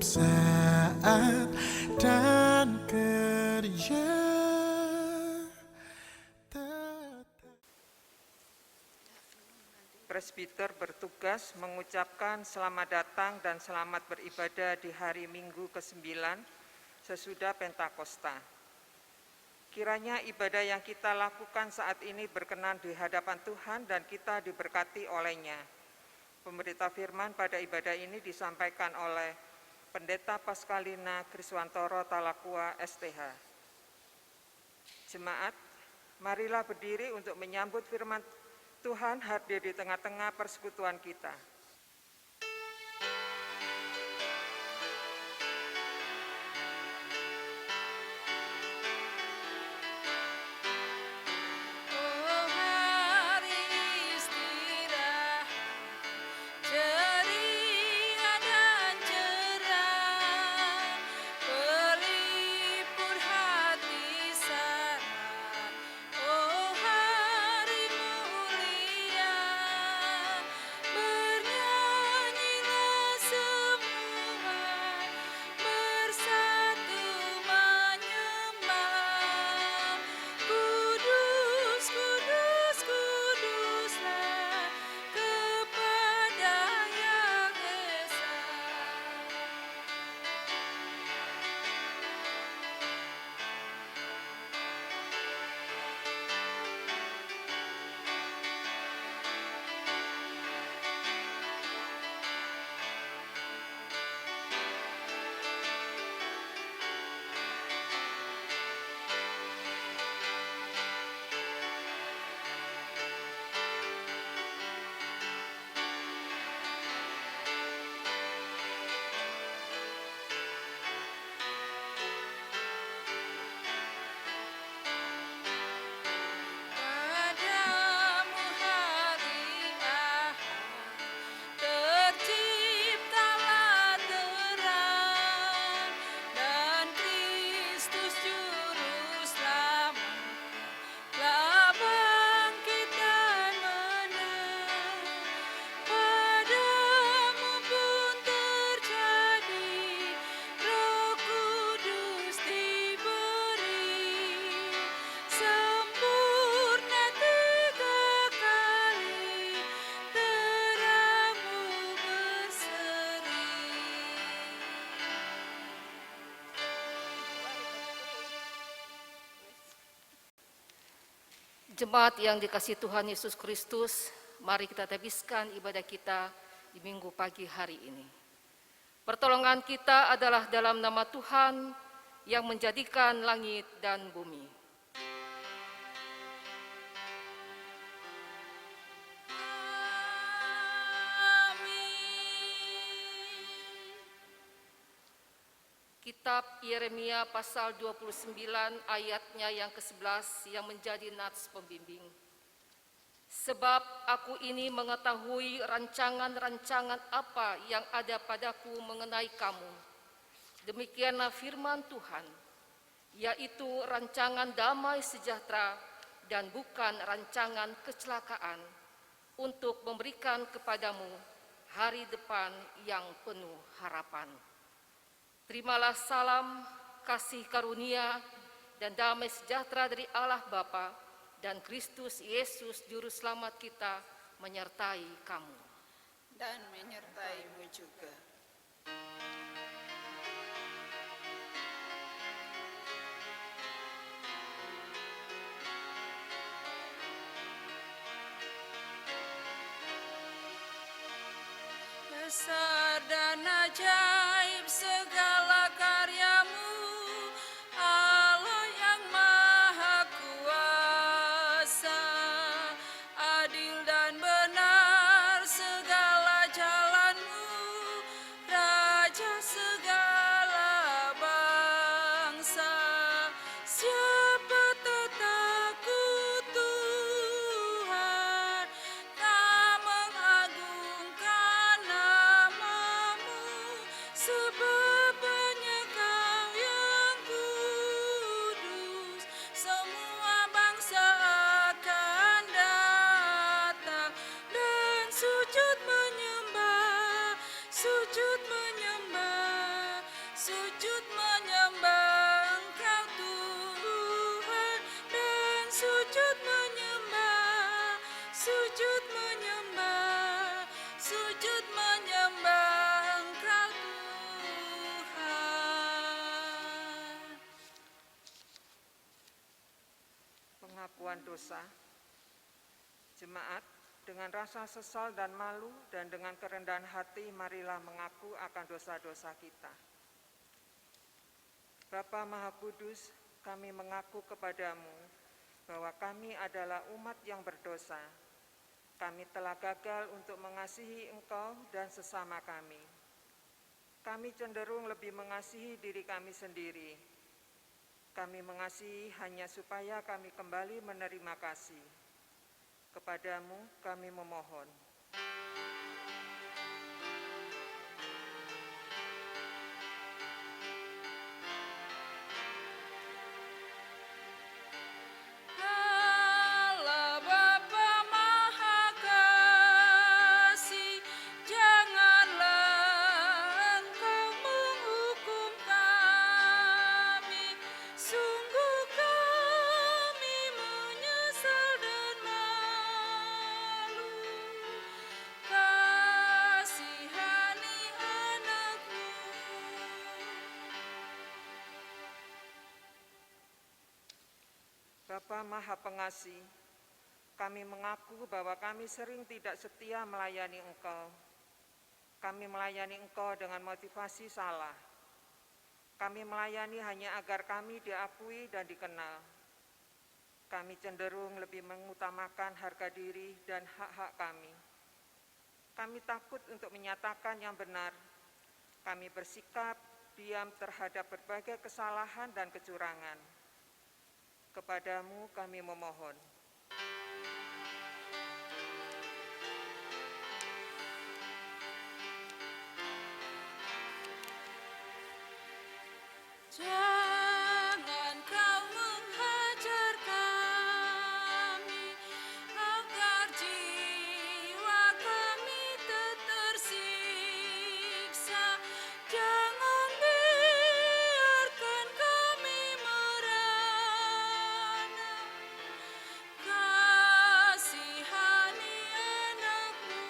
saat dan kerja. Presbiter bertugas mengucapkan selamat datang dan selamat beribadah di hari Minggu ke-9 sesudah Pentakosta. Kiranya ibadah yang kita lakukan saat ini berkenan di hadapan Tuhan dan kita diberkati olehnya. Pemberita firman pada ibadah ini disampaikan oleh Pendeta Paskalina Kriswantoro Talakua STH. Jemaat, marilah berdiri untuk menyambut firman Tuhan hadir di tengah-tengah persekutuan kita. Jemaat yang dikasihi Tuhan Yesus Kristus, mari kita habiskan ibadah kita di minggu pagi hari ini. Pertolongan kita adalah dalam nama Tuhan yang menjadikan langit dan bumi. Kitab Yeremia pasal 29 ayatnya yang ke-11 yang menjadi nats pembimbing. Sebab aku ini mengetahui rancangan-rancangan apa yang ada padaku mengenai kamu. Demikianlah firman Tuhan, yaitu rancangan damai sejahtera dan bukan rancangan kecelakaan, untuk memberikan kepadamu hari depan yang penuh harapan. Terimalah salam, kasih karunia, dan damai sejahtera dari Allah Bapa dan Kristus Yesus Juru Selamat kita menyertai kamu. Dan menyertaimu juga. Besar dan ajaib segala karyamu, Allah yang Maha Kuasa. Adil dan benar segala jalanmu, Raja segala bangsa. Siapa tak takut Tuhan, tak mengagungkan namamu, sebab banyak Kau yang kudus. Semua bangsa akan datang dan sujud menyembah, sujud menyembah. sujud menyembah Engkau Tuhan, dan sujud menyembah, sujud menyembah, sujud menyembah Engkau Tuhan. Pengakuan dosa. Jemaat, dengan rasa sesal dan malu dan dengan kerendahan hati, marilah mengaku akan dosa-dosa kita. Bapa Maha Kudus, kami mengaku kepadamu bahwa kami adalah umat yang berdosa. Kami telah gagal untuk mengasihi Engkau dan sesama kami. Kami cenderung lebih mengasihi diri kami sendiri. Kami mengasihi hanya supaya kami kembali menerima kasih. Kepadamu kami memohon. Allah Bapa Maha Kasih, janganlah Engkau menghukum kami. Sungguh kami menyesal dan malu. Kasihani anakmu. Bapa Maha Pengasih, kami mengaku bahwa kami sering tidak setia melayani Engkau. Kami melayani Engkau dengan motivasi salah. Kami melayani hanya agar kami diakui dan dikenal. Kami cenderung lebih mengutamakan harga diri dan hak-hak kami. Kami takut untuk menyatakan yang benar. Kami bersikap diam terhadap berbagai kesalahan dan kecurangan. Kepadamu kami memohon. Jangan kau menghajar kami, agar jiwa kami tak tersiksa. Jangan biarkan kami merana. Kasihani anakmu.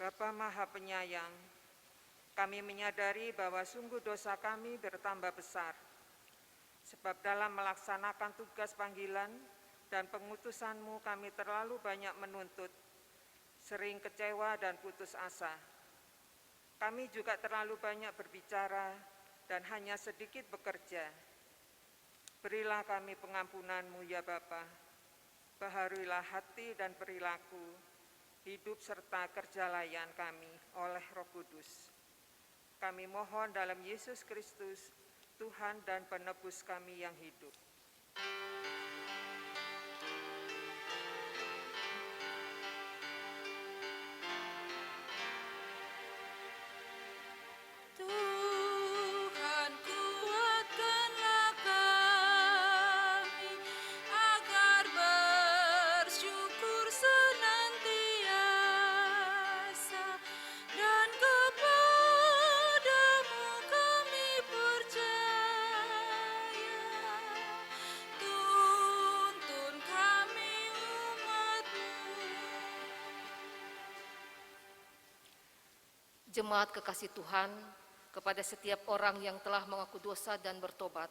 Bapa Maha Penyayang, kami menyadari bahwa sungguh dosa kami bertambah besar. Sebab dalam melaksanakan tugas panggilan dan pengutusan-Mu kami terlalu banyak menuntut, sering kecewa dan putus asa. Kami juga terlalu banyak berbicara dan hanya sedikit bekerja. Berilah kami pengampunan-Mu ya Bapa. Baharuilah hati dan perilaku, hidup serta kerja layan kami oleh Roh Kudus. Kami mohon dalam Yesus Kristus, Tuhan dan Penebus kami yang hidup. Tuhan kuatkanlah kami, agar bersyukur senantiasa, dan kepadamu kami percaya. Tuntun kami umat-Mu. Jemaat kekasih Tuhan, kepada setiap orang yang telah mengaku dosa dan bertobat,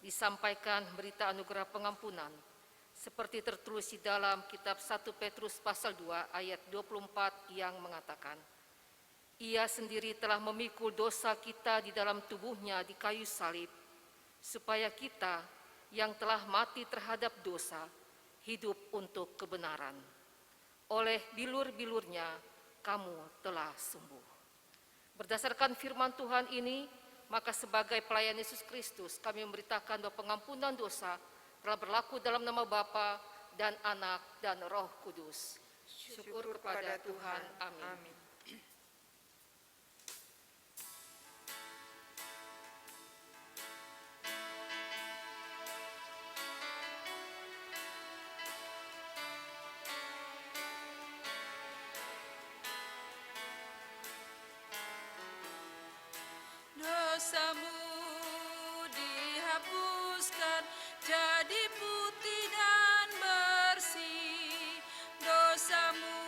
disampaikan berita anugerah pengampunan, seperti tertulis di dalam kitab 1 Petrus pasal 2 ayat 24 yang mengatakan, Ia sendiri telah memikul dosa kita di dalam tubuhnya di kayu salib, supaya kita yang telah mati terhadap dosa, hidup untuk kebenaran. Oleh bilur-bilurnya, kamu telah sembuh. Berdasarkan firman Tuhan ini, maka sebagai pelayan Yesus Kristus, kami memberitakan bahwa pengampunan dosa telah berlaku dalam nama Bapa dan Anak dan Roh Kudus. Syukur kepada Tuhan. Amin. dosamu dihapuskan jadi putih dan bersih. Dosamu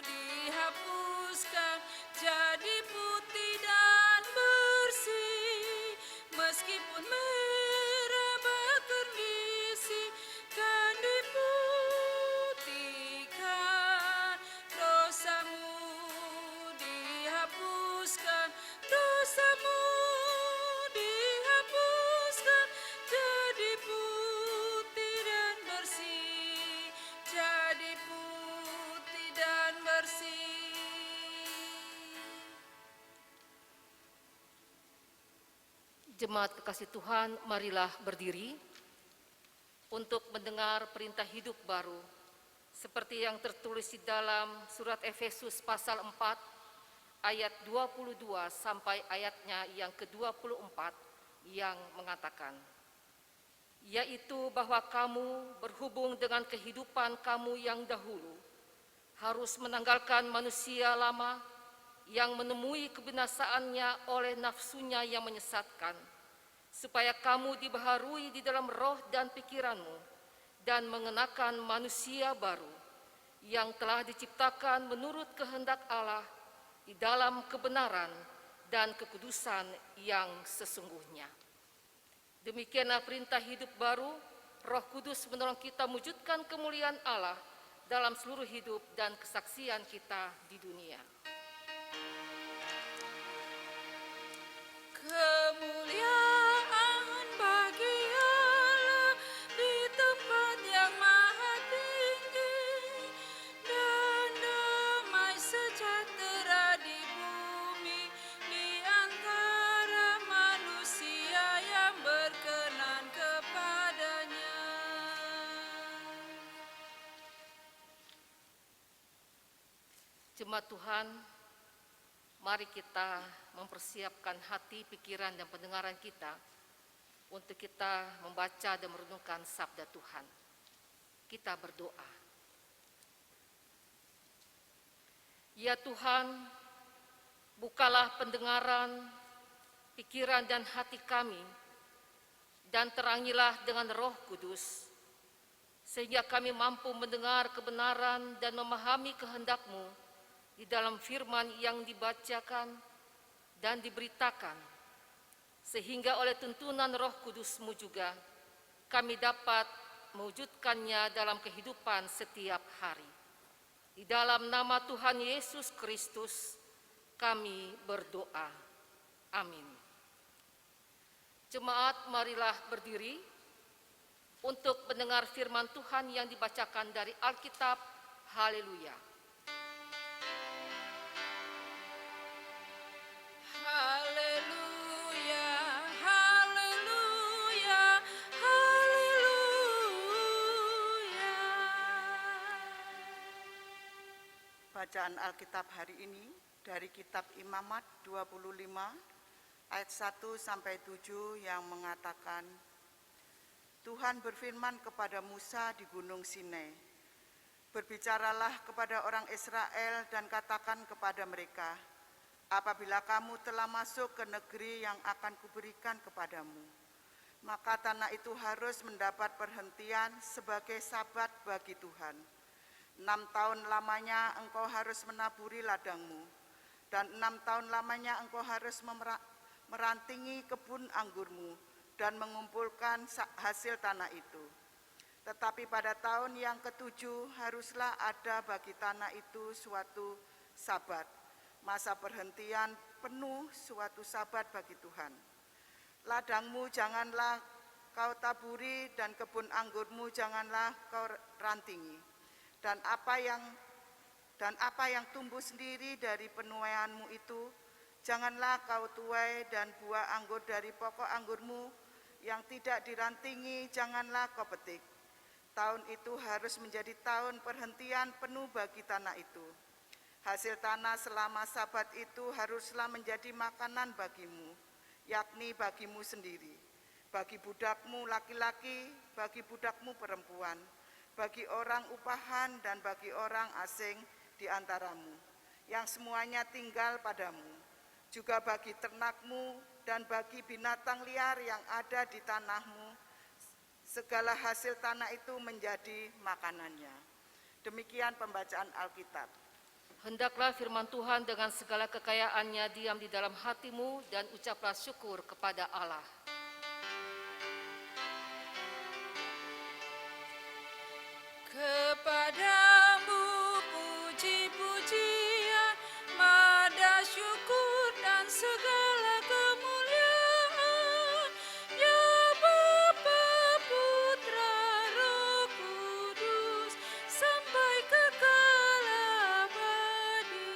dihapuskan jadi putih dan bersih. Meskipun merah berkondisi kan diputihkan. Dosamu dihapuskan, dosamu dihapuskan jadi putih dan bersih, jadi putih dan bersih. Jemaat kekasih Tuhan, marilah berdiri untuk mendengar perintah hidup baru seperti yang tertulis di dalam surat Efesus pasal 4 ayat 22 sampai ayatnya yang ke-24 yang mengatakan, yaitu bahwa kamu berhubung dengan kehidupan kamu yang dahulu harus menanggalkan manusia lama yang menemui kebinasaannya oleh nafsunya yang menyesatkan, supaya kamu dibaharui di dalam roh dan pikiranmu dan mengenakan manusia baru yang telah diciptakan menurut kehendak Allah di dalam kebenaran dan kekudusan yang sesungguhnya. Demikianlah perintah hidup baru, Roh Kudus menolong kita mewujudkan kemuliaan Allah dalam seluruh hidup dan kesaksian kita di dunia. Kemuliaan bagi Allah di tempat yang maha tinggi, dan damai sejahtera di bumi di antara manusia yang berkenan kepadanya. Jemaat Tuhan, mari kita mempersiapkan hati, pikiran, dan pendengaran kita untuk kita membaca dan merenungkan sabda Tuhan. Kita berdoa. Ya Tuhan, bukalah pendengaran, pikiran, dan hati kami, dan terangilah dengan Roh Kudus, sehingga kami mampu mendengar kebenaran dan memahami kehendak-Mu di dalam firman yang dibacakan dan diberitakan, sehingga oleh tuntunan Roh Kudus-Mu juga kami dapat mewujudkannya dalam kehidupan setiap hari. Di dalam nama Tuhan Yesus Kristus kami berdoa. Amin. Jemaat, marilah berdiri untuk mendengar firman Tuhan yang dibacakan dari Alkitab. Haleluya. Haleluya, haleluya, haleluya. Bacaan Alkitab hari ini dari kitab Imamat 25 ayat 1 sampai 7 yang mengatakan, Tuhan berfirman kepada Musa di Gunung Sinai, berbicaralah kepada orang Israel dan katakan kepada mereka, apabila kamu telah masuk ke negeri yang akan kuberikan kepadamu, maka tanah itu harus mendapat perhentian sebagai sabat bagi Tuhan. 6 tahun lamanya engkau harus menaburi ladangmu, dan 6 tahun lamanya engkau harus merantingi kebun anggurmu dan mengumpulkan hasil tanah itu. Tetapi pada tahun yang ke-7 haruslah ada bagi tanah itu suatu sabat, masa perhentian penuh, suatu sabat bagi Tuhan. Ladangmu janganlah kau taburi dan kebun anggurmu janganlah kau rantingi. Dan apa yang tumbuh sendiri dari penuaianmu itu janganlah kau tuai, dan buah anggur dari pokok anggurmu yang tidak dirantingi janganlah kau petik. Tahun itu harus menjadi tahun perhentian penuh bagi tanah itu. Hasil tanah selama sabat itu haruslah menjadi makanan bagimu, yakni bagimu sendiri, bagi budakmu laki-laki, bagi budakmu perempuan, bagi orang upahan dan bagi orang asing di antaramu, yang semuanya tinggal padamu, juga bagi ternakmu dan bagi binatang liar yang ada di tanahmu, segala hasil tanah itu menjadi makanannya. Demikian pembacaan Alkitab. Hendaklah firman Tuhan dengan segala kekayaannya diam di dalam hatimu dan ucaplah syukur kepada Allah. Kepadamu puji-pujian, mada syukur dan segala kemuliaan, ya Bapa, Putra, Roh Kudus, sampai kekal abadi.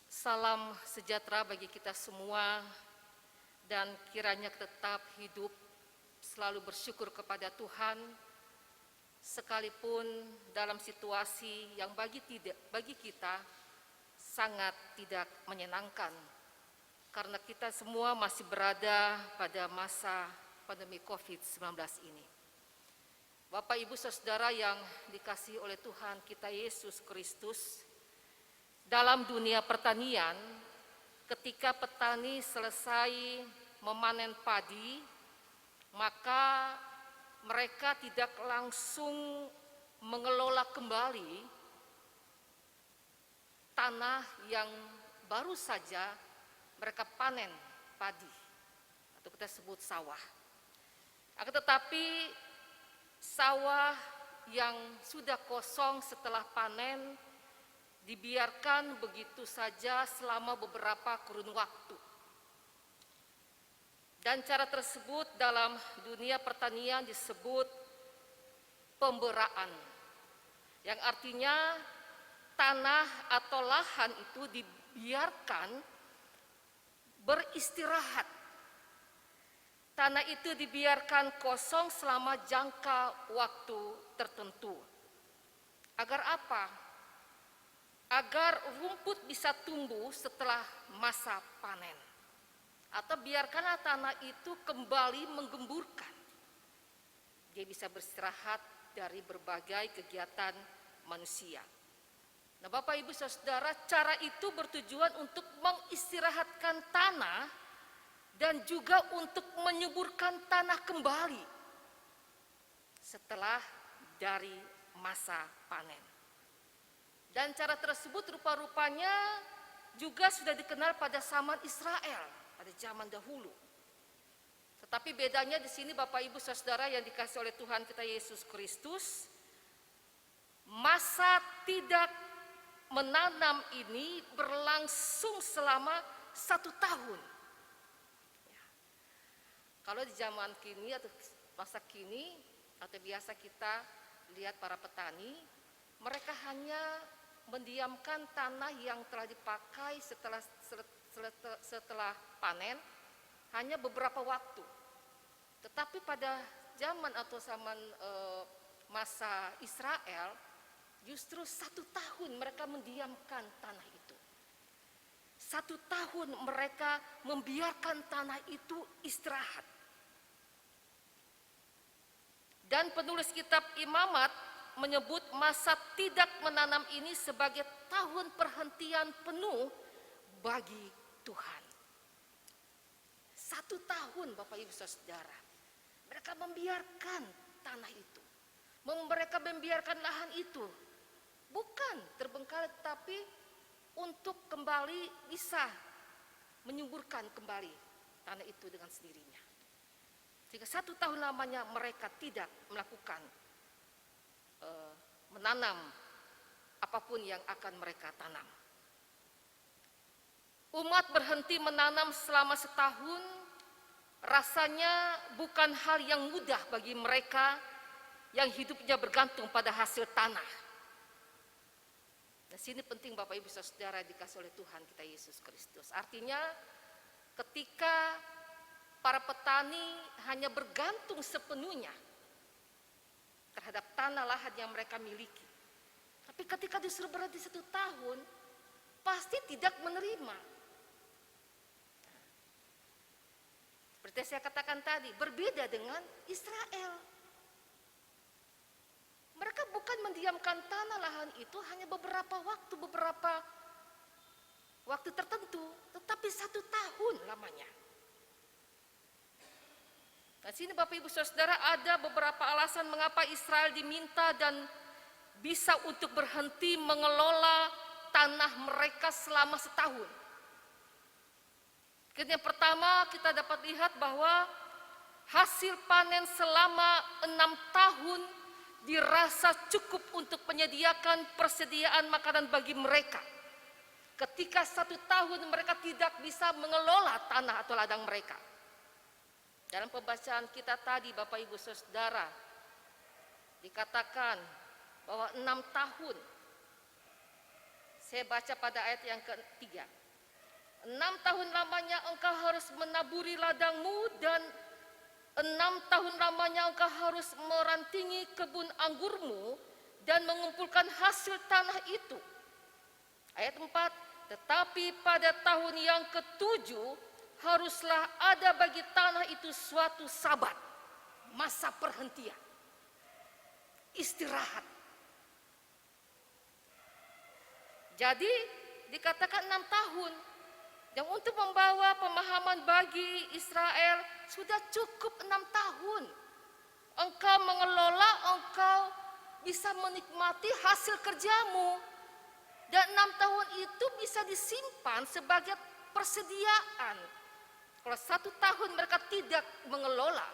Salam sejahtera bagi kita semua dan kiranya tetap hidup selalu bersyukur kepada Tuhan sekalipun dalam situasi yang bagi kita sangat tidak menyenangkan karena kita semua masih berada pada masa pandemi COVID-19 ini. Bapak, Ibu, Saudara yang dikasihi oleh Tuhan kita Yesus Kristus, dalam dunia pertanian, ketika petani selesai memanen padi, maka mereka tidak langsung mengelola kembali tanah yang baru saja mereka panen padi, atau kita sebut sawah. Akan tetapi sawah yang sudah kosong setelah panen dibiarkan begitu saja selama beberapa kurun waktu. Dan cara tersebut dalam dunia pertanian disebut pemberaan, yang artinya tanah atau lahan itu dibiarkan beristirahat. Tanah itu dibiarkan kosong selama jangka waktu tertentu. Agar apa? Agar rumput bisa tumbuh setelah masa panen. Atau biarkanlah tanah itu kembali menggemburkan. Dia bisa beristirahat dari berbagai kegiatan manusia. Nah, Bapak, Ibu, Saudara, cara itu bertujuan untuk mengistirahatkan tanah dan juga untuk menyuburkan tanah kembali setelah dari masa panen. Dan cara tersebut rupa-rupanya juga sudah dikenal pada zaman Israel, pada zaman dahulu. Tetapi bedanya di sini, Bapak, Ibu, Saudara yang dikasihi oleh Tuhan kita Yesus Kristus, masa tidak menanam ini berlangsung selama 1 tahun. Ya. Kalau di zaman kini atau masa kini, atau biasa kita lihat para petani, mereka hanya mendiamkan tanah yang telah dipakai setelah panen hanya beberapa waktu. Tetapi pada zaman atau zaman masa Israel, justru 1 tahun mereka mendiamkan tanah itu. 1 tahun mereka membiarkan tanah itu istirahat. Dan penulis kitab Imamat menyebut masa tidak menanam ini sebagai tahun perhentian penuh bagi Tuhan. 1 tahun, Bapak, Ibu, Saudara, mereka membiarkan tanah itu, mereka membiarkan lahan itu, bukan terbengkalai, tapi untuk kembali bisa menyuburkan kembali tanah itu dengan sendirinya. Sehingga 1 tahun lamanya mereka tidak melakukan menanam apapun yang akan mereka tanam. Umat berhenti menanam selama 1 tahun rasanya bukan hal yang mudah bagi mereka yang hidupnya bergantung pada hasil tanah. Nah, sini penting, Bapak, Ibu, Saudara dikasihi oleh Tuhan kita Yesus Kristus. Artinya ketika para petani hanya bergantung sepenuhnya terhadap tanah lahan yang mereka miliki. Tapi ketika disuruh berhenti 1 tahun, pasti tidak menerima. Seperti saya katakan tadi, berbeda dengan Israel. Mereka bukan mendiamkan tanah lahan itu hanya beberapa waktu tertentu, tetapi 1 tahun lamanya. Nah, sini Bapak Ibu Saudara ada beberapa alasan mengapa Israel diminta dan bisa untuk berhenti mengelola tanah mereka selama setahun. Yang pertama kita dapat lihat bahwa hasil panen selama 6 tahun dirasa cukup untuk menyediakan persediaan makanan bagi mereka. Ketika 1 tahun mereka tidak bisa mengelola tanah atau ladang mereka. Dalam pembacaan kita tadi Bapak Ibu Saudara, dikatakan bahwa 6 tahun. Saya baca pada ayat yang ke-3. 6 tahun lamanya engkau harus menaburi ladangmu dan 6 tahun lamanya engkau harus merantingi kebun anggurmu dan mengumpulkan hasil tanah itu. Ayat 4, tetapi pada tahun yang ke-7 haruslah ada bagi tanah itu suatu sabat, masa perhentian, istirahat. Jadi dikatakan 6 tahun. Yang untuk membawa pemahaman bagi Israel sudah cukup 6 tahun. Engkau mengelola, engkau bisa menikmati hasil kerjamu. Dan 6 tahun itu bisa disimpan sebagai persediaan. Kalau 1 tahun mereka tidak mengelola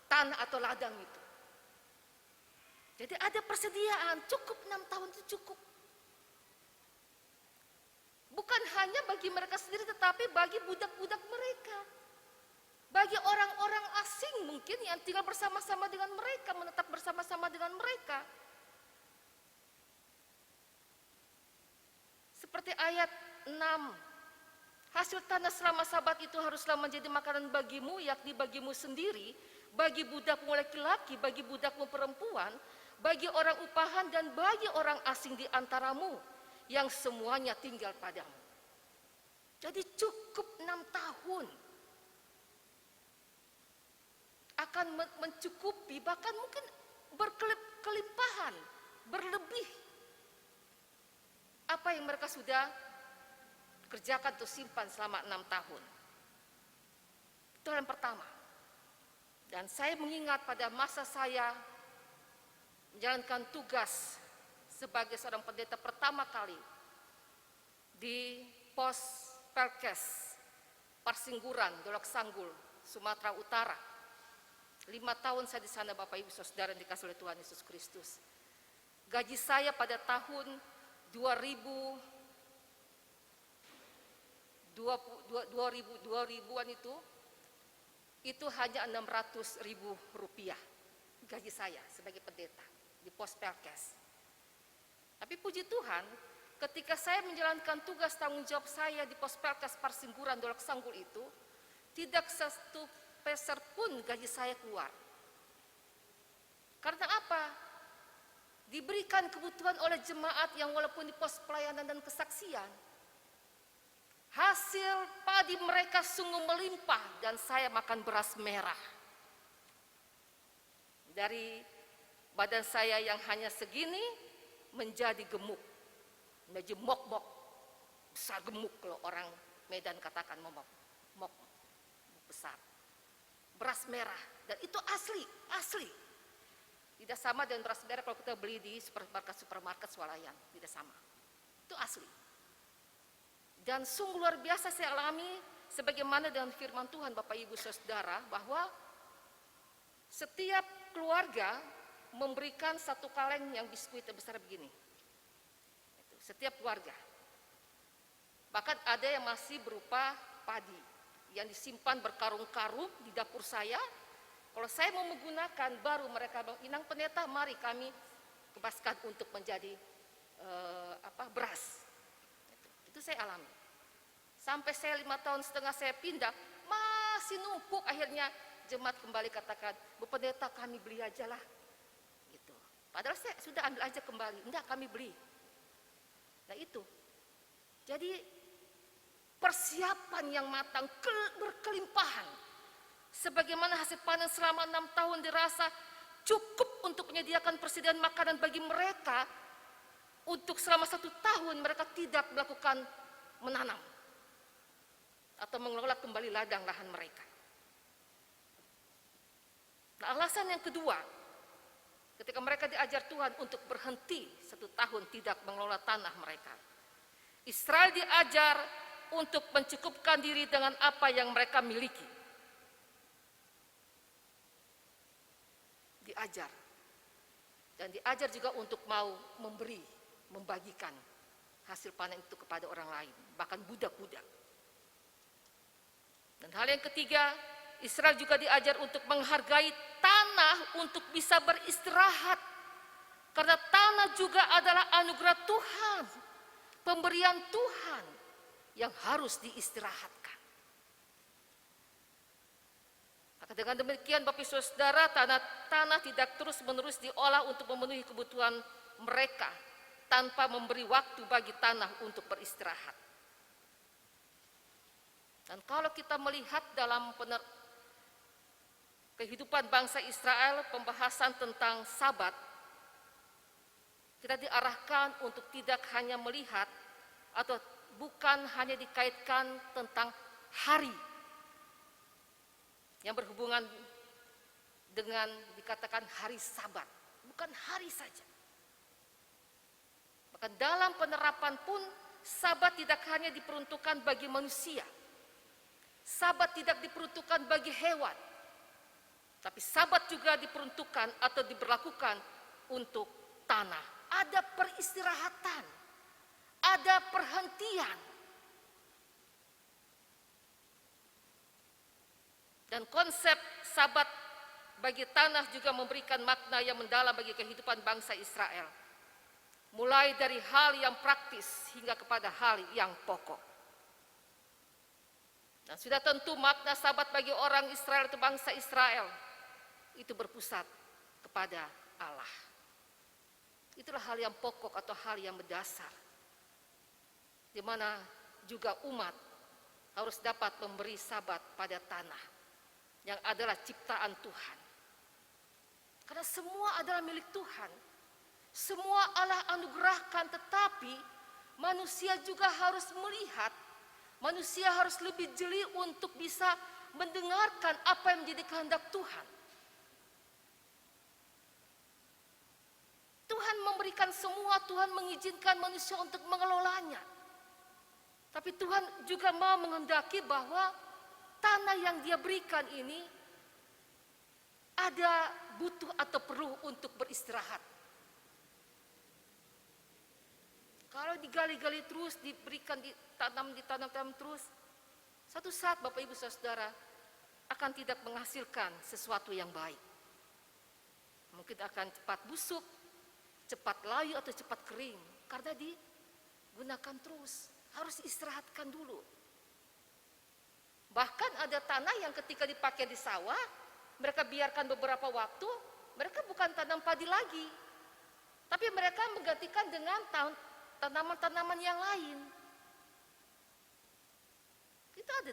tanah atau ladang itu. Jadi ada persediaan, cukup 6 tahun itu cukup. Bukan hanya bagi mereka sendiri tetapi bagi budak-budak mereka. Bagi orang-orang asing mungkin yang tinggal bersama-sama dengan mereka, menetap bersama-sama dengan mereka. Seperti ayat 6, hasil tanah selama sabat itu haruslah menjadi makanan bagimu, yakni bagimu sendiri, bagi budakmu laki-laki, bagi budakmu perempuan, bagi orang upahan dan bagi orang asing di antaramu, yang semuanya tinggal padamu. Jadi cukup 6 tahun. Akan mencukupi, bahkan mungkin berkelimpahan, berlebih apa yang mereka sudah kerjakan atau simpan selama 6 tahun. Itu yang pertama. Dan saya mengingat pada masa saya menjalankan tugas sebagai seorang pendeta pertama kali di pos Pelkes Parsingguran, Dolok Sanggul, Sumatera Utara. 5 tahun saya di sana Bapak Ibu Saudara yang dikasihi oleh Tuhan Yesus Kristus. Gaji saya pada tahun 2000-an itu hanya 600.000 rupiah gaji saya sebagai pendeta di pos Pelkes. Tapi puji Tuhan, ketika saya menjalankan tugas tanggung jawab saya di pos Pelkes Parsingguran Dolok Sanggul itu, tidak 1 peser pun gaji saya keluar. Karena apa? Diberikan kebutuhan oleh jemaat yang walaupun di pos pelayanan dan kesaksian, hasil padi mereka sungguh melimpah dan saya makan beras merah. Dari badan saya yang hanya segini menjadi gemuk, menjadi mok-mok, besar gemuk kalau orang Medan katakan mok besar. Beras merah, dan itu asli. Tidak sama dengan beras merah kalau kita beli di supermarket swalayan, tidak sama. Itu asli. Dan sungguh luar biasa saya alami sebagaimana dengan firman Tuhan Bapak Ibu Saudara bahwa setiap keluarga memberikan 1 kaleng yang biskuit besar begini. Setiap keluarga. Bahkan ada yang masih berupa padi yang disimpan berkarung-karung di dapur saya. Kalau saya mau menggunakan, baru mereka bilang, Inang Pendeta, mari kami kebaskan untuk menjadi beras. Itu saya alami. Sampai saya 5,5 tahun saya pindah, masih numpuk. Akhirnya jemaat kembali katakan, Bu Pendeta kami beli aja lah. Gitu. Padahal saya sudah ambil aja kembali, enggak kami beli. Nah itu. Jadi persiapan yang matang, berkelimpahan. Sebagaimana hasil panen selama 6 tahun dirasa cukup untuk menyediakan persediaan makanan bagi mereka untuk selama 1 tahun mereka tidak melakukan menanam atau mengelola kembali ladang lahan mereka. Nah, alasan yang kedua, ketika mereka diajar Tuhan untuk berhenti 1 tahun tidak mengelola tanah mereka, Israel diajar untuk mencukupkan diri dengan apa yang mereka miliki. Diajar. Dan diajar juga untuk mau memberi, membagikan hasil panen itu kepada orang lain, bahkan budak-budak. Dan hal yang ketiga, Israel juga diajar untuk menghargai tanah untuk bisa beristirahat. Karena tanah juga adalah anugerah Tuhan, pemberian Tuhan yang harus diistirahatkan. Maka dengan demikian Bapak Ibu Saudara, tanah tidak terus-menerus diolah untuk memenuhi kebutuhan mereka tanpa memberi waktu bagi tanah untuk beristirahat. Dan kalau kita melihat dalam kehidupan bangsa Israel, pembahasan tentang Sabat, kita diarahkan untuk tidak hanya melihat atau bukan hanya dikaitkan tentang hari yang berhubungan dengan dikatakan hari Sabat, bukan hari saja. Bahkan dalam penerapan pun Sabat tidak hanya diperuntukkan bagi manusia. Sabat tidak diperuntukkan bagi hewan. Tapi Sabat juga diperuntukkan atau diberlakukan untuk tanah. Ada peristirahatan, ada perhentian. Dan konsep Sabat bagi tanah juga memberikan makna yang mendalam bagi kehidupan bangsa Israel. Mulai dari hal yang praktis hingga kepada hal yang pokok. Dan sudah tentu makna Sabat bagi orang Israel atau bangsa Israel itu berpusat kepada Allah. Itulah hal yang pokok atau hal yang mendasar, di mana juga umat harus dapat memberi Sabat pada tanah yang adalah ciptaan Tuhan. Karena semua adalah milik Tuhan, semua Allah anugerahkan, tetapi manusia juga harus melihat, manusia harus lebih jeli untuk bisa mendengarkan apa yang menjadi kehendak Tuhan. Tuhan memberikan semua, Tuhan mengizinkan manusia untuk mengelolanya. Tapi Tuhan juga mau menghendaki bahwa tanah yang Dia berikan ini ada butuh atau perlu untuk beristirahat. Kalau digali-gali terus, diberikan ditanam terus, satu saat Bapak Ibu Saudara akan tidak menghasilkan sesuatu yang baik. Mungkin akan cepat busuk, cepat layu atau cepat kering, karena digunakan terus, harus istirahatkan dulu. Bahkan ada tanah yang ketika dipakai di sawah, mereka biarkan beberapa waktu, mereka bukan tanam padi lagi, tapi mereka menggantikan dengan tanaman-tanaman yang lain. Itu ada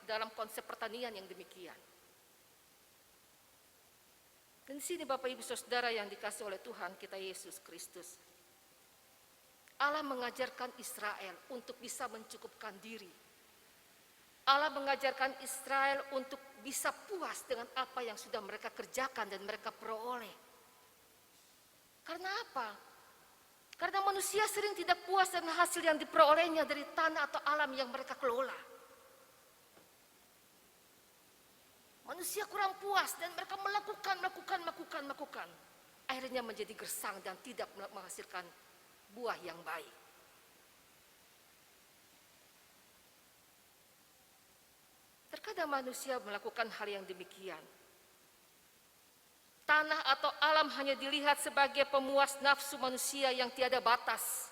dalam konsep pertanian yang demikian. Dan di sini Bapak Ibu Saudara yang dikasihi oleh Tuhan kita Yesus Kristus, Allah mengajarkan Israel untuk bisa mencukupkan diri. Allah mengajarkan Israel untuk bisa puas dengan apa yang sudah mereka kerjakan dan mereka peroleh. Karena apa? Karena manusia sering tidak puas dengan hasil yang diperolehnya dari tanah atau alam yang mereka kelola. Manusia kurang puas dan mereka melakukan. Akhirnya menjadi gersang dan tidak menghasilkan buah yang baik. Terkadang manusia melakukan hal yang demikian. Tanah atau alam hanya dilihat sebagai pemuas nafsu manusia yang tiada batas.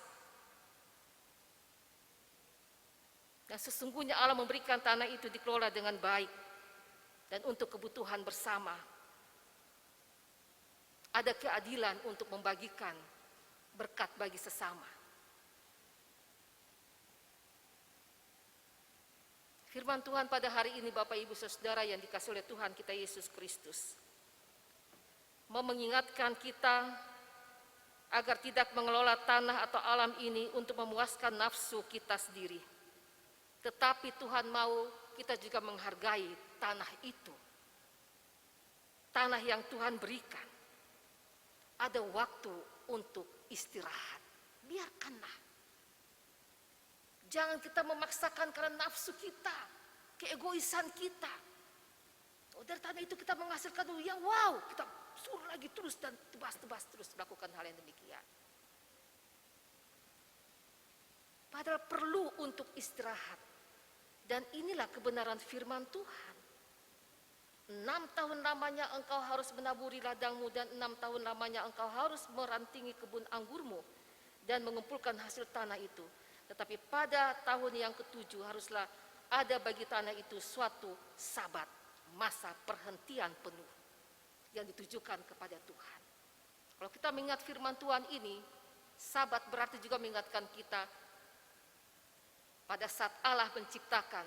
Dan sesungguhnya Allah memberikan tanah itu dikelola dengan baik dan untuk kebutuhan bersama. Ada keadilan untuk membagikan berkat bagi sesama. Firman Tuhan pada hari ini Bapak Ibu Saudara yang dikasihi oleh Tuhan kita Yesus Kristus. mau mengingatkan kita agar tidak mengelola tanah atau alam ini untuk memuaskan nafsu kita sendiri. Tetapi Tuhan mau kita juga menghargai tanah itu. Tanah yang Tuhan berikan. Ada waktu untuk istirahat. Biarkanlah. Jangan kita memaksakan karena nafsu kita, keegoisan kita. Dari tanah itu kita menghasilkan yang wow, kita suruh lagi terus dan tebas-tebas terus melakukan hal yang demikian. Padahal perlu untuk istirahat. Dan inilah kebenaran firman Tuhan. 6 tahun lamanya engkau harus menaburi ladangmu dan 6 tahun lamanya engkau harus merantingi kebun anggurmu dan mengumpulkan hasil tanah itu. Tetapi pada tahun yang ke-7 haruslah ada bagi tanah itu suatu sabat, masa perhentian penuh yang ditujukan kepada Tuhan. Kalau kita mengingat firman Tuhan ini, sabat berarti juga mengingatkan kita pada saat Allah menciptakan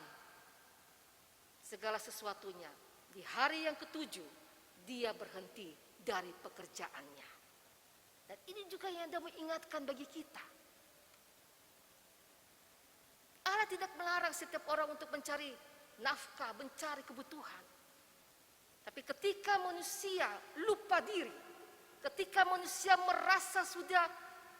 segala sesuatunya. Di hari yang ke-7, dia berhenti dari pekerjaannya. Dan ini juga yang dia mengingatkan bagi kita. Allah tidak melarang setiap orang untuk mencari nafkah, mencari kebutuhan. Tapi ketika manusia lupa diri, ketika manusia merasa sudah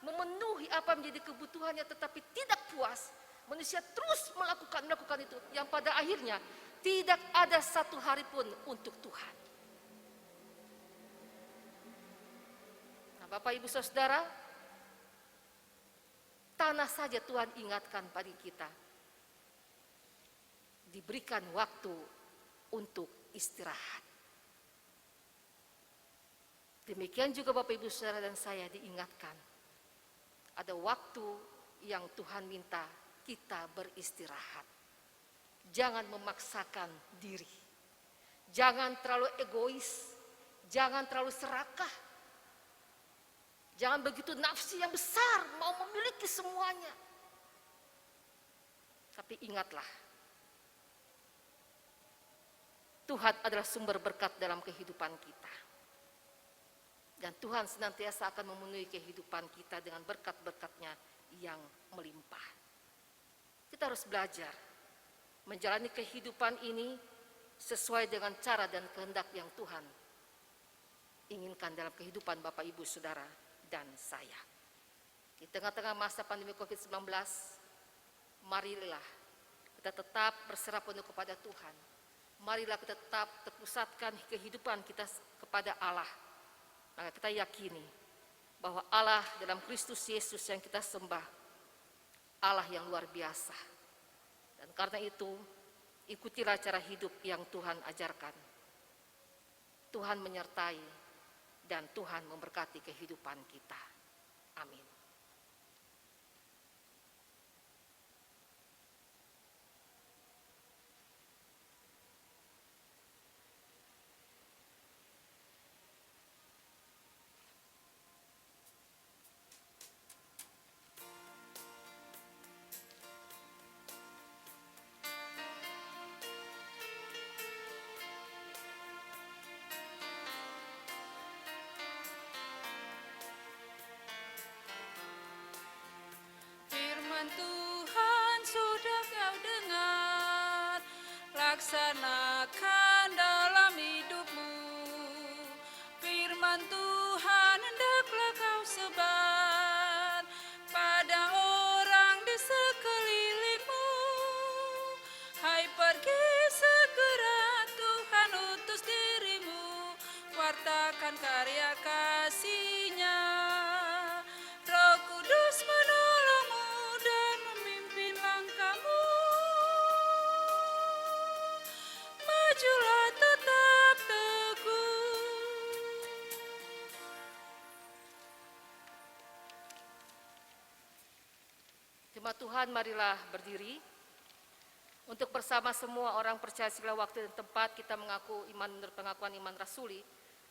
memenuhi apa menjadi kebutuhannya tetapi tidak puas, manusia terus melakukan itu yang pada akhirnya tidak ada satu hari pun untuk Tuhan. Nah, Bapak Ibu Saudara, tanah saja Tuhan ingatkan pada kita. Diberikan waktu untuk istirahat. Demikian juga Bapak Ibu Saudara dan saya diingatkan. Ada waktu yang Tuhan minta kita beristirahat. Jangan memaksakan diri. Jangan terlalu egois. Jangan terlalu serakah. Jangan begitu nafsu yang besar mau memiliki semuanya. Tapi ingatlah, Tuhan adalah sumber berkat dalam kehidupan kita. Dan Tuhan senantiasa akan memenuhi kehidupan kita dengan berkat-berkat-Nya yang melimpah. Kita harus belajar menjalani kehidupan ini sesuai dengan cara dan kehendak yang Tuhan inginkan dalam kehidupan Bapak Ibu Saudara dan saya. Di tengah-tengah masa pandemi COVID-19, marilah kita tetap berserah penuh kepada Tuhan. Marilah kita tetap terpusatkan kehidupan kita kepada Allah. Maka kita yakini bahwa Allah dalam Kristus Yesus yang kita sembah, Allah yang luar biasa. Dan karena itu, ikutilah cara hidup yang Tuhan ajarkan. Tuhan menyertai dan Tuhan memberkati kehidupan kita. Amin. Firman Tuhan sudah kau dengar, laksanakan dalam hidupmu. Firman Tuhan hendaklah kau sebar pada orang di sekelilingmu. Hai, pergi segera, Tuhan utus dirimu, wartakan karya kasih-Nya. Roh Kudus menolongmu dan memimpin langkahmu. Majulah tetap teguh. Jemaat Tuhan, marilah berdiri. Untuk bersama semua orang percaya segala waktu dan tempat kita mengaku iman menurut pengakuan iman rasuli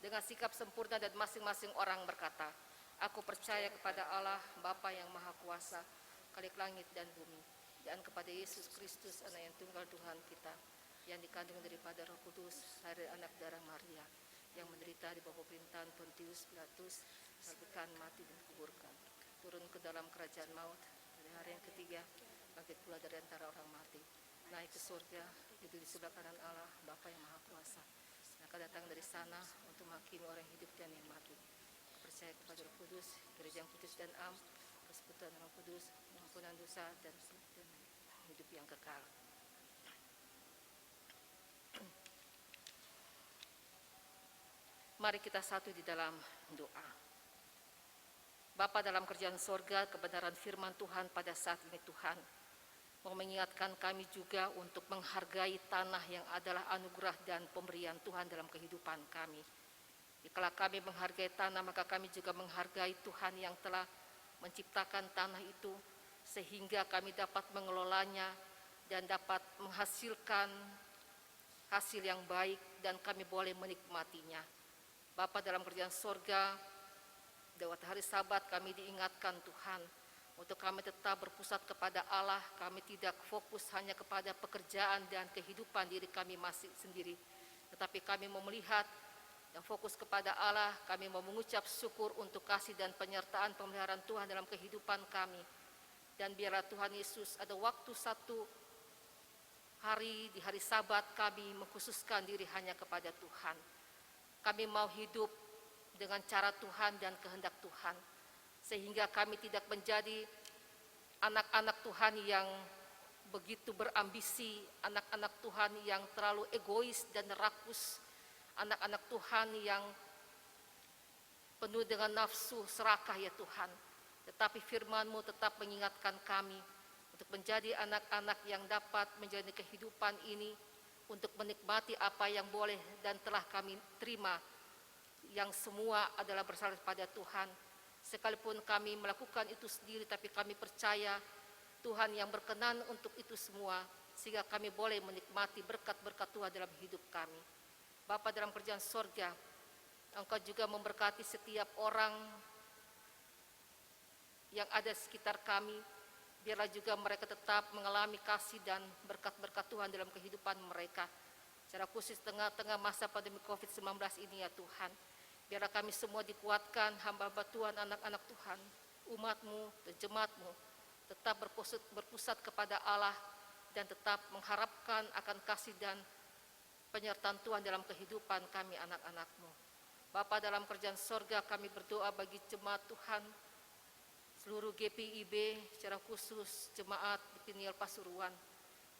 dengan sikap sempurna dan masing-masing orang berkata, aku percaya kepada Allah Bapa yang Maha Kuasa, Khalik langit dan bumi, dan kepada Yesus Kristus anak yang tunggal Tuhan kita, yang dikandung daripada Roh Kudus, dari anak darah Maria, yang menderita di bawah pemerintahan Pontius Pilatus, disalibkan, mati dan dikuburkan, turun ke dalam kerajaan maut, pada hari yang ketiga bangkit pula dari antara orang mati, naik ke surga, duduk di sebelah kanan Allah Bapa yang Maha Kuasa, yang akan datang dari sana untuk menghakimi orang yang hidup dan yang mati. Percaya kepada Roh Kudus, gereja yang kudus dan am, persekutuan Roh Kudus, pengampunan dosa dan hidup yang kekal. Mari kita satu di dalam doa. Bapa dalam kerjaan sorga, kebenaran firman Tuhan pada saat ini Tuhan mau mengingatkan kami juga untuk menghargai tanah yang adalah anugerah dan pemberian Tuhan dalam kehidupan kami. Jikalau kami menghargai tanah, maka kami juga menghargai Tuhan yang telah menciptakan tanah itu, sehingga kami dapat mengelolanya dan dapat menghasilkan hasil yang baik dan kami boleh menikmatinya. Bapa dalam kerjaan sorga, lewat hari Sabat kami diingatkan Tuhan untuk kami tetap berpusat kepada Allah. Kami tidak fokus hanya kepada pekerjaan dan kehidupan diri kami masih sendiri, tetapi kami mau melihat yang fokus kepada Allah. Kami mau mengucap syukur untuk kasih dan penyertaan pemeliharaan Tuhan dalam kehidupan kami. Dan biarlah Tuhan Yesus ada waktu satu hari di hari Sabat kami mengkhususkan diri hanya kepada Tuhan. Kami mau hidup dengan cara Tuhan dan kehendak Tuhan, sehingga kami tidak menjadi anak-anak Tuhan yang begitu berambisi, anak-anak Tuhan yang terlalu egois dan rakus, anak-anak Tuhan yang penuh dengan nafsu serakah ya Tuhan. Tetapi firman-Mu tetap mengingatkan kami untuk menjadi anak-anak yang dapat menjalani kehidupan ini, untuk menikmati apa yang boleh dan telah kami terima, yang semua adalah berasal pada Tuhan. Sekalipun kami melakukan itu sendiri, tapi kami percaya Tuhan yang berkenan untuk itu semua, sehingga kami boleh menikmati berkat-berkat Tuhan dalam hidup kami. Bapa dalam kerjaan sorga, Engkau juga memberkati setiap orang yang ada di sekitar kami. Biarlah juga mereka tetap mengalami kasih dan berkat-berkat Tuhan dalam kehidupan mereka. Secara khusus tengah-tengah masa pandemi COVID-19 ini ya Tuhan. Biarlah kami semua dikuatkan, hamba-hamba Tuhan, anak-anak Tuhan, umat-Mu dan jemaat-Mu, tetap berpusat kepada Allah dan tetap mengharapkan akan kasih dan penyertaan Tuhan dalam kehidupan kami anak-anak-Mu. Bapa dalam kerjaan sorga, kami berdoa bagi jemaat Tuhan, seluruh GPIB, secara khusus jemaat di Piniel Pasuruan.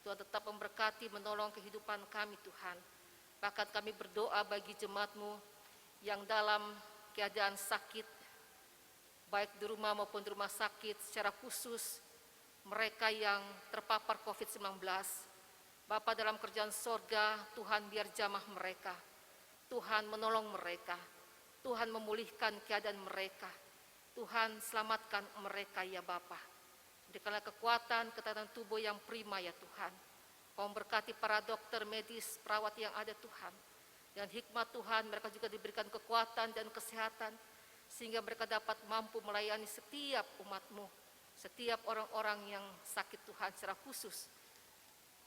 Tuhan tetap memberkati, menolong kehidupan kami Tuhan. Bahkan kami berdoa bagi jemaat-Mu yang dalam keadaan sakit, baik di rumah maupun di rumah sakit, secara khusus mereka yang terpapar COVID-19. Bapa dalam kerjaan sorga, Tuhan biar jamah mereka, Tuhan menolong mereka, Tuhan memulihkan keadaan mereka, Tuhan selamatkan mereka ya Bapa. Berikanlah kekuatan, ketahanan tubuh yang prima ya Tuhan. Kau memberkati para dokter, medis, perawat yang ada Tuhan. Dan hikmat Tuhan, mereka juga diberikan kekuatan dan kesehatan, sehingga mereka dapat mampu melayani setiap umat-Mu, setiap orang-orang yang sakit Tuhan secara khusus,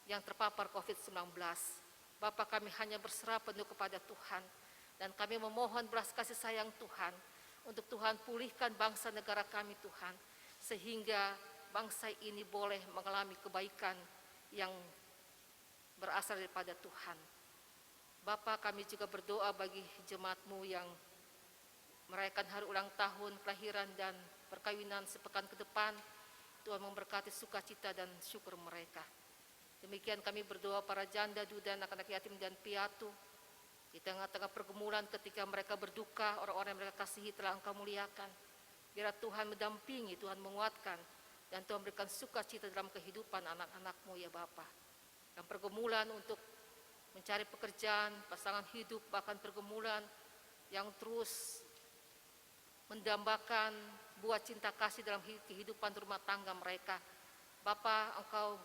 yang terpapar COVID-19. Bapa, kami hanya berserah penuh kepada Tuhan, dan kami memohon belas kasih sayang Tuhan, untuk Tuhan pulihkan bangsa negara kami Tuhan, sehingga bangsa ini boleh mengalami kebaikan yang berasal daripada Tuhan. Bapa, kami juga berdoa bagi jemaat-Mu yang merayakan hari ulang tahun kelahiran dan perkawinan sepekan ke depan. Tuhan memberkati sukacita dan syukur mereka. Demikian kami berdoa para janda, duda, anak-anak yatim dan piatu, di tengah-tengah pergumulan ketika mereka berduka, orang-orang yang mereka kasihi telah Engkau muliakan. Biar Tuhan mendampingi, Tuhan menguatkan, dan Tuhan berikan sukacita dalam kehidupan anak-anak-Mu ya Bapa. Dan pergumulan untuk mencari pekerjaan, pasangan hidup, bahkan pergumulan yang terus mendambakan buah cinta kasih dalam kehidupan rumah tangga mereka. Bapa, Engkau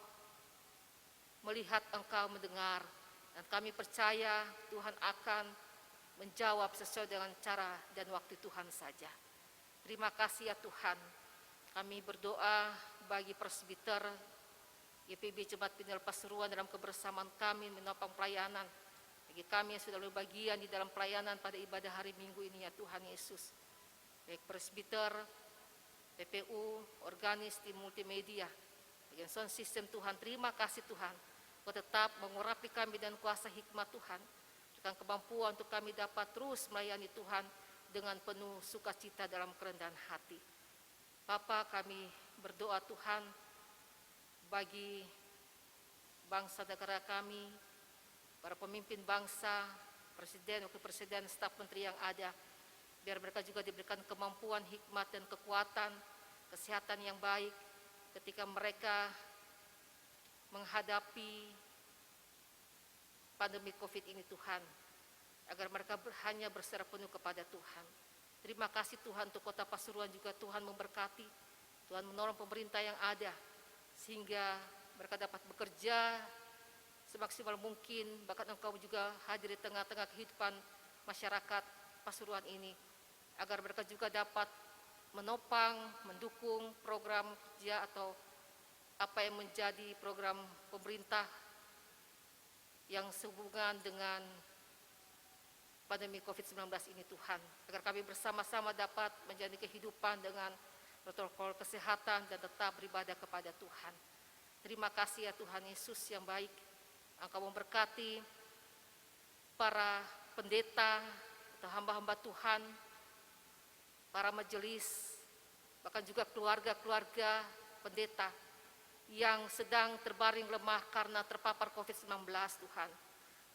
melihat, Engkau mendengar, dan kami percaya Tuhan akan menjawab sesuai dengan cara dan waktu Tuhan saja. Terima kasih ya Tuhan. Kami berdoa bagi presbiter GPIB Jemaat Piniel Pasuruan dalam kebersamaan kami menopang pelayanan, bagi bagi kami yang sudah berbagian di dalam pelayanan pada ibadah hari Minggu ini ya Tuhan Yesus. Baik presbiter, PPU, organis, tim multimedia, bagian sound system Tuhan, terima kasih Tuhan. Kau tetap mengurapi kami dan kuasa hikmat Tuhan, berikan kemampuan untuk kami dapat terus melayani Tuhan dengan penuh sukacita dalam kerendahan hati. Bapa, kami berdoa Tuhan bagi bangsa negara kami, para pemimpin bangsa, presiden, wakil presiden, staf menteri yang ada, biar mereka juga diberikan kemampuan, hikmat dan kekuatan, kesehatan yang baik ketika mereka menghadapi pandemi COVID ini Tuhan, agar mereka hanya berserah penuh kepada Tuhan. Terima kasih Tuhan untuk Kota Pasuruan juga Tuhan memberkati, Tuhan menolong pemerintah yang ada, sehingga mereka dapat bekerja semaksimal mungkin, bahkan Engkau juga hadir di tengah-tengah kehidupan masyarakat Pasuruan ini, agar mereka juga dapat menopang, mendukung program kerja atau apa yang menjadi program pemerintah yang sehubungan dengan pandemi COVID-19 ini Tuhan, agar kami bersama-sama dapat menjalani kehidupan dengan protokol kesehatan dan tetap beribadah kepada Tuhan. Terima kasih ya Tuhan Yesus yang baik, Engkau memberkati para pendeta atau hamba-hamba Tuhan, para majelis, bahkan juga keluarga-keluarga pendeta yang sedang terbaring lemah karena terpapar COVID-19 Tuhan.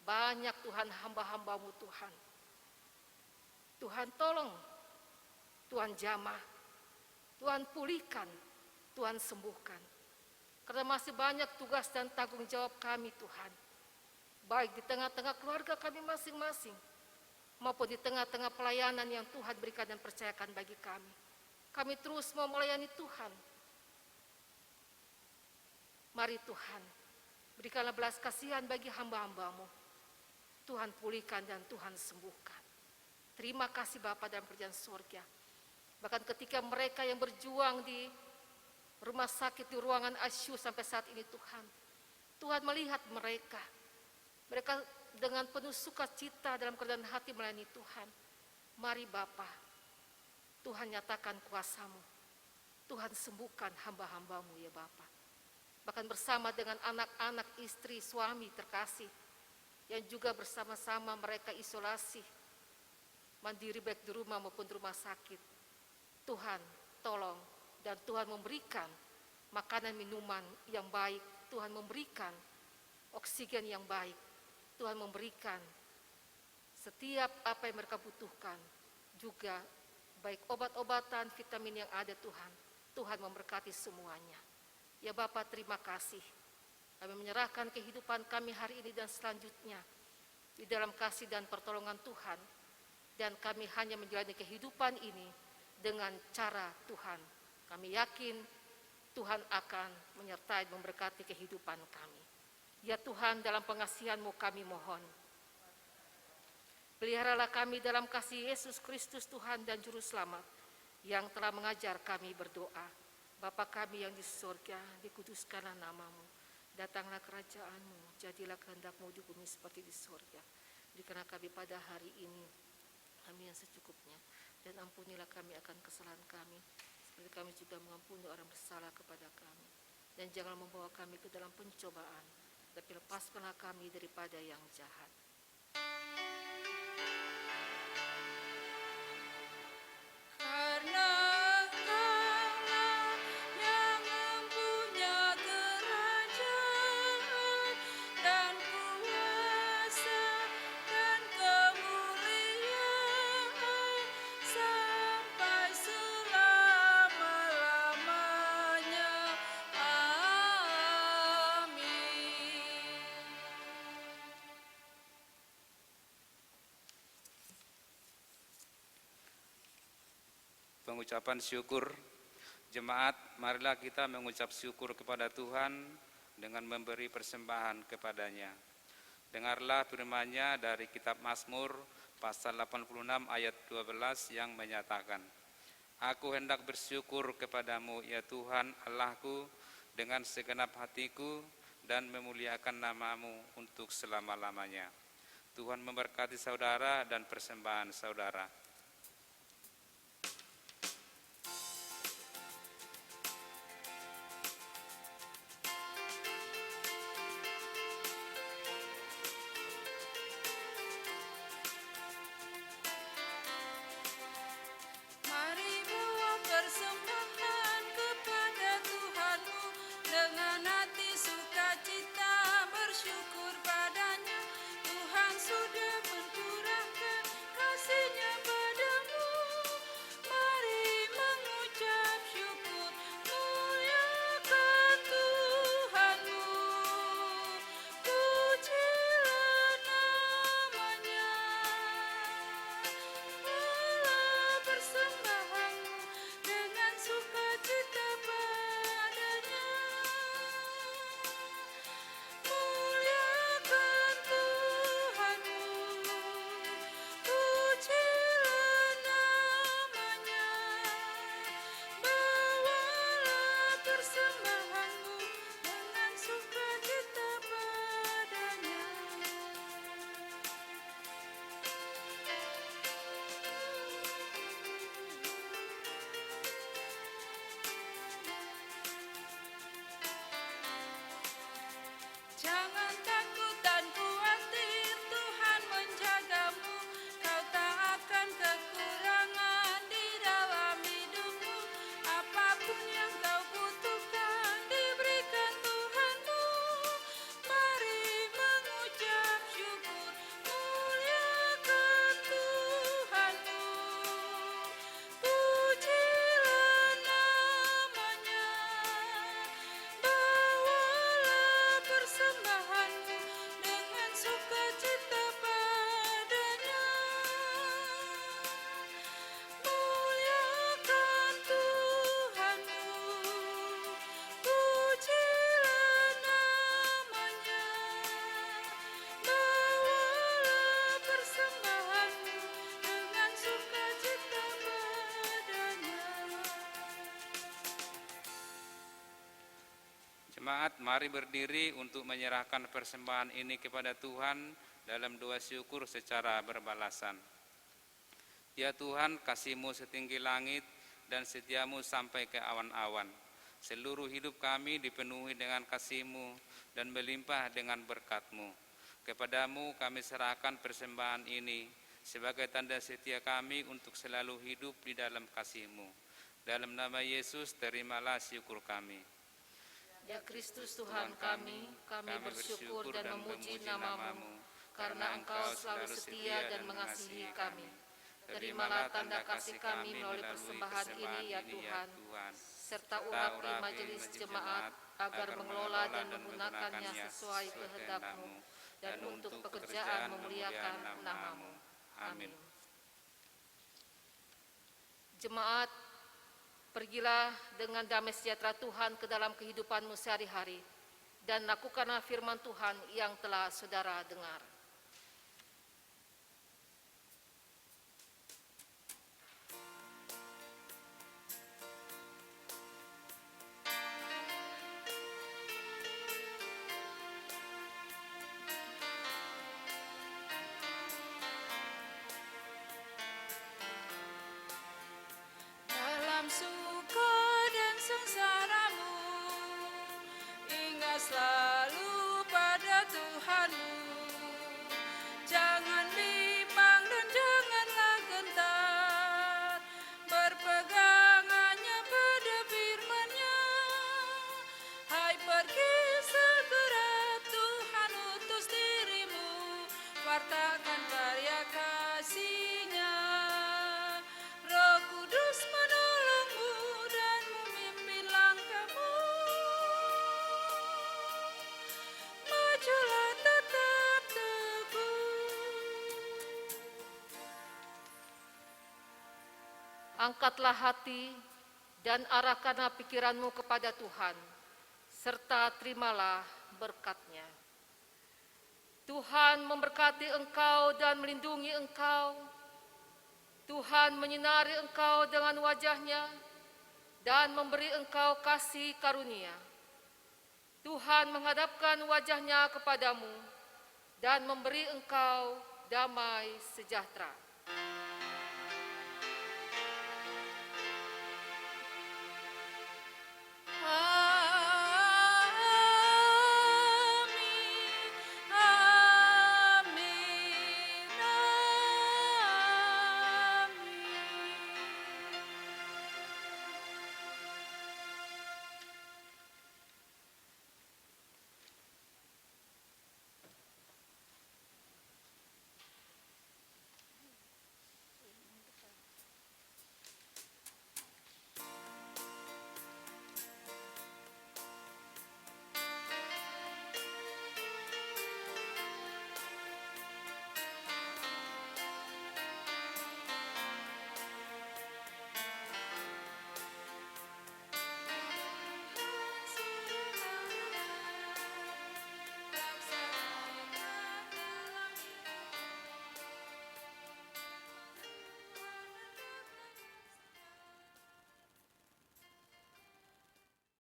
Banyak Tuhan hamba-hamba-Mu Tuhan. Tuhan tolong, Tuhan jamah, Tuhan pulihkan, Tuhan sembuhkan. Karena masih banyak tugas dan tanggung jawab kami Tuhan, baik di tengah-tengah keluarga kami masing-masing, maupun di tengah-tengah pelayanan yang Tuhan berikan dan percayakan bagi kami. Kami terus mau melayani Tuhan. Mari Tuhan, berikanlah belas kasihan bagi hamba-hamba-Mu. Tuhan pulihkan dan Tuhan sembuhkan. Terima kasih Bapa dalam kerjaan surga. Bahkan ketika mereka yang berjuang di rumah sakit, di ruangan ICU sampai saat ini Tuhan, Tuhan melihat mereka. Mereka dengan penuh sukacita dalam kerendahan hati melayani Tuhan. Mari Bapa, Tuhan nyatakan kuasa-Mu. Tuhan sembuhkan hamba-hamba-Mu ya Bapa. Bahkan bersama dengan anak-anak, istri, suami terkasih, yang juga bersama-sama mereka isolasi, mandiri baik di rumah maupun di rumah sakit. Tuhan tolong, dan Tuhan memberikan makanan minuman yang baik, Tuhan memberikan oksigen yang baik, Tuhan memberikan setiap apa yang mereka butuhkan, juga baik obat-obatan, vitamin yang ada Tuhan. Tuhan memberkati semuanya. Ya Bapa, terima kasih. Kami menyerahkan kehidupan kami hari ini dan selanjutnya di dalam kasih dan pertolongan Tuhan. Dan kami hanya menjalani kehidupan ini dengan cara Tuhan. Kami yakin Tuhan akan menyertai memberkati kehidupan kami. Ya Tuhan, dalam pengasihan-Mu kami mohon. Peliharalah kami dalam kasih Yesus Kristus Tuhan dan Juru Selamat yang telah mengajar kami berdoa. Bapa kami yang di surga, dikuduskanlah nama-Mu. Datanglah kerajaan-Mu, jadilah kehendak-Mu di bumi seperti di surga. Berikanlah kami pada hari ini kami yang secukupnya, dan ampunilah kami akan kesalahan kami, seperti kami juga mengampuni orang bersalah kepada kami. Dan jangan membawa kami ke dalam pencobaan, tapi lepaskanlah kami daripada yang jahat. Pengucapan syukur. Jemaat, marilah kita mengucap syukur kepada Tuhan dengan memberi persembahan kepadanya. Dengarlah firman-Nya dari kitab Mazmur pasal 86 ayat 12 yang menyatakan, Aku hendak bersyukur kepadamu ya Tuhan Allahku dengan segenap hatiku dan memuliakan nama-Mu untuk selama-lamanya. Tuhan memberkati saudara dan persembahan saudara. Mari bawa persembahan kepada Tuhanmu dengan hati sukacita bersyukur padanya. Tuhan sudah mencurahkan kasih-Nya padamu. Mari mengucap syukur, muliakan Tuhanmu. Pujilah namanya. Bawalah persembahanmu dengan sukacita padanya. Muliakan Tuhanmu, pujilah namanya. Bawalah persembahanmu dengan sukacita padanya. Jangan takut dan khawatir, Tuhan menjagamu. Kau tak akan kekurangan di dalam hidupmu. Apapun yang kau butuhkan diberikan Tuhanmu. Mari mengucap syukur, muliakan Tuhanmu. Pujilah namanya. Bawalah persembahanmu dengan sukacita padanya. Muliakan Tuhanmu, pujilah namanya. Bawalah persembahanmu dengan sukacita padanya. Jemaat, mari berdiri untuk menyerahkan persembahan ini kepada Tuhan dalam doa syukur secara berbalasan. Ya Tuhan, kasih-Mu setinggi langit dan setia-Mu sampai ke awan-awan. Seluruh hidup kami dipenuhi dengan kasih-Mu dan melimpah dengan berkat-Mu. Kepadamu kami serahkan persembahan ini sebagai tanda setia kami untuk selalu hidup di dalam kasih-Mu. Dalam nama Yesus, terimalah syukur kami. Ya Kristus Tuhan kami bersyukur dan memuji nama-Mu, karena Engkau selalu setia dan mengasihi kami. Terimalah tanda kasih kami melalui persembahan ini ya Tuhan, serta urapi majelis jemaat agar mengelola dan menggunakannya sesuai kehendak-Mu dan untuk pekerjaan memuliakan nama-Mu. Amin. Jemaat, pergilah dengan damai sejahtera Tuhan ke dalam kehidupanmu sehari-hari dan lakukanlah firman Tuhan yang telah saudara dengar. Dalam suka dan sengsaramu, ingat selalu pada Tuhanmu. Jangan bimbang dan janganlah gentar, berpegang hanya pada firman-Nya. Hai, pergi segera, Tuhan utus dirimu, wartakan karya kasih-Nya. Roh Kudus menolongmu dan memimpin langkahmu. Majulah tetap teguh. Angkatlah hati dan arahkanlah pikiranmu kepada Tuhan, serta terimalah berkat-Nya. Tuhan memberkati engkau dan melindungi engkau. Tuhan menyinari engkau dengan wajah-Nya dan memberi engkau kasih karunia. Tuhan menghadapkan wajah-Nya kepadamu dan memberi engkau damai sejahtera.